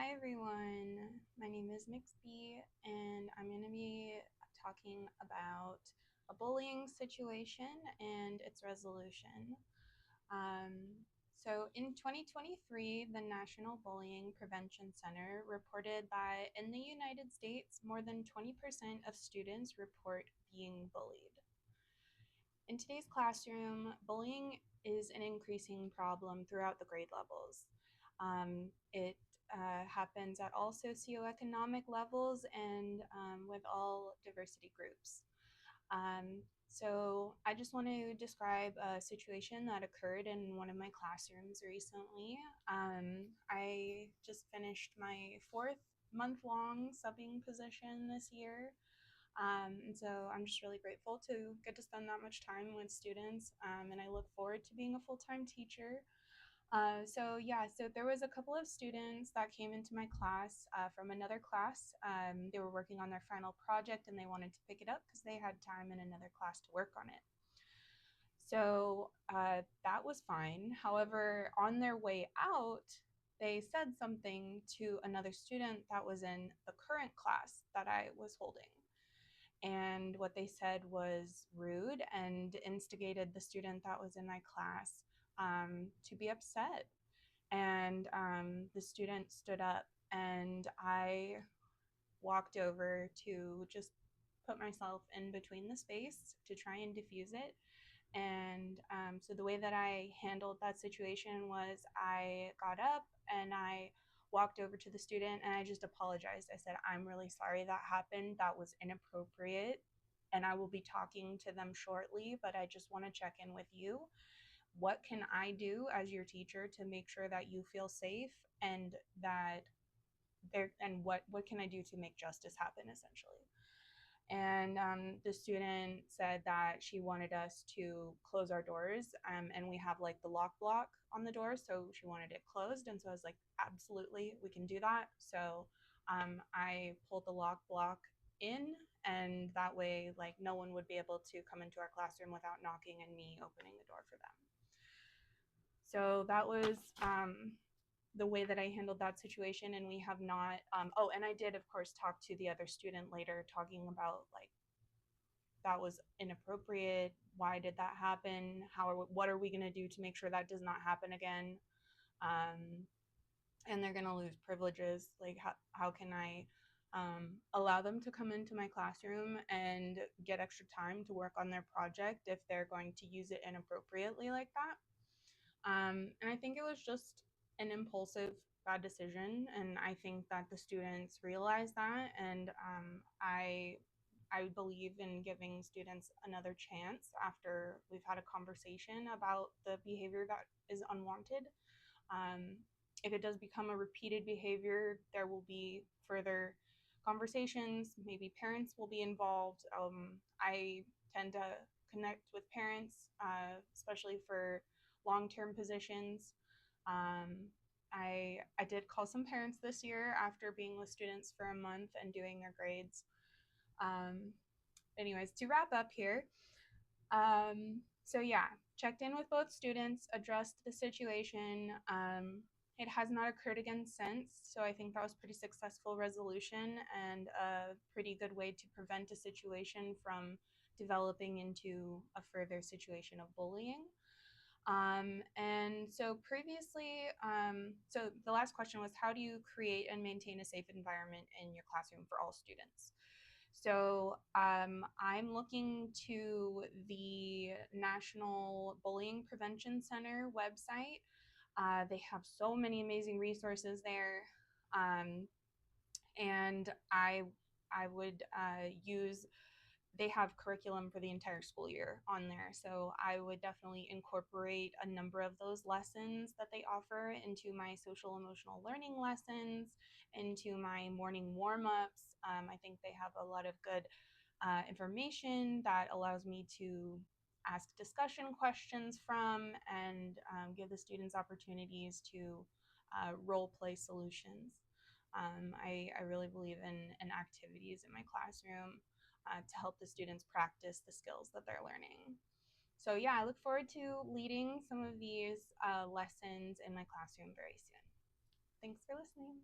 Hi everyone, my name is Mixby and I'm going to be talking about a bullying situation and its resolution. So in 2023, the National Bullying Prevention Center reported that in the United States, more than 20% of students report being bullied. In today's classroom, bullying is an increasing problem throughout the grade levels. It happens at all socioeconomic levels and with all diversity groups. So I just want to describe a situation that occurred in one of my classrooms recently. I just finished my 4th month-long subbing position this year. And so I'm just really grateful to get to spend that much time with students, and I look forward to being a full-time teacher. So there was a couple of students that came into my class from another class. They were working on their final project and they wanted to pick it up because they had time in another class to work on it. So that was fine. However, on their way out, they said something to another student that was in the current class that I was holding. And what they said was rude and instigated the student that was in my class to be upset. And the student stood up, and I walked over to just put myself in between the space to try and diffuse it. And so the way that I handled that situation was I got up and I walked over to the student and I just apologized. I said, "I'm really sorry that happened. That was inappropriate. And I will be talking to them shortly, but I just want to check in with you. What can I do as your teacher to make sure that you feel safe and that what can I do to make justice happen, essentially?" And the student said that she wanted us to close our doors, and we have like the lock block on the door, so she wanted it closed. And so I was like, absolutely, we can do that. So I pulled the lock block in, and that way like no one would be able to come into our classroom without knocking and me opening the door for them. So that was the way that I handled that situation. And we have not, and I did, of course, talk to the other student later, talking about like, that was inappropriate. Why did that happen? What are we going to do to make sure that does not happen again? And they're going to lose privileges. Like, how can I allow them to come into my classroom and get extra time to work on their project if they're going to use it inappropriately like that? And I think it was just an impulsive bad decision, and I think that the students realized that. And I believe in giving students another chance after we've had a conversation about the behavior that is unwanted. If it does become a repeated behavior, there will be further conversations. Maybe parents will be involved. I tend to connect with parents, especially for long-term positions. I did call some parents this year after being with students for a month and doing their grades. Um, Anyways, to wrap up here, so yeah, checked in with both students, addressed the situation. It has not occurred again since, so I think that was pretty successful resolution and a pretty good way to prevent a situation from developing into a further situation of bullying. And so previously, so the last question was, how do you create and maintain a safe environment in your classroom for all students? So I'm looking to the National Bullying Prevention Center website. They have so many amazing resources there. Um, and I would use, they have curriculum for the entire school year on there. So I would definitely incorporate a number of those lessons that they offer into my social emotional learning lessons, into my morning warm-ups. I think they have a lot of good information that allows me to ask discussion questions from, and give the students opportunities to role play solutions. I really believe in activities in my classroom to help the students practice the skills that they're learning. So yeah, I look forward to leading some of these lessons in my classroom very soon. Thanks for listening.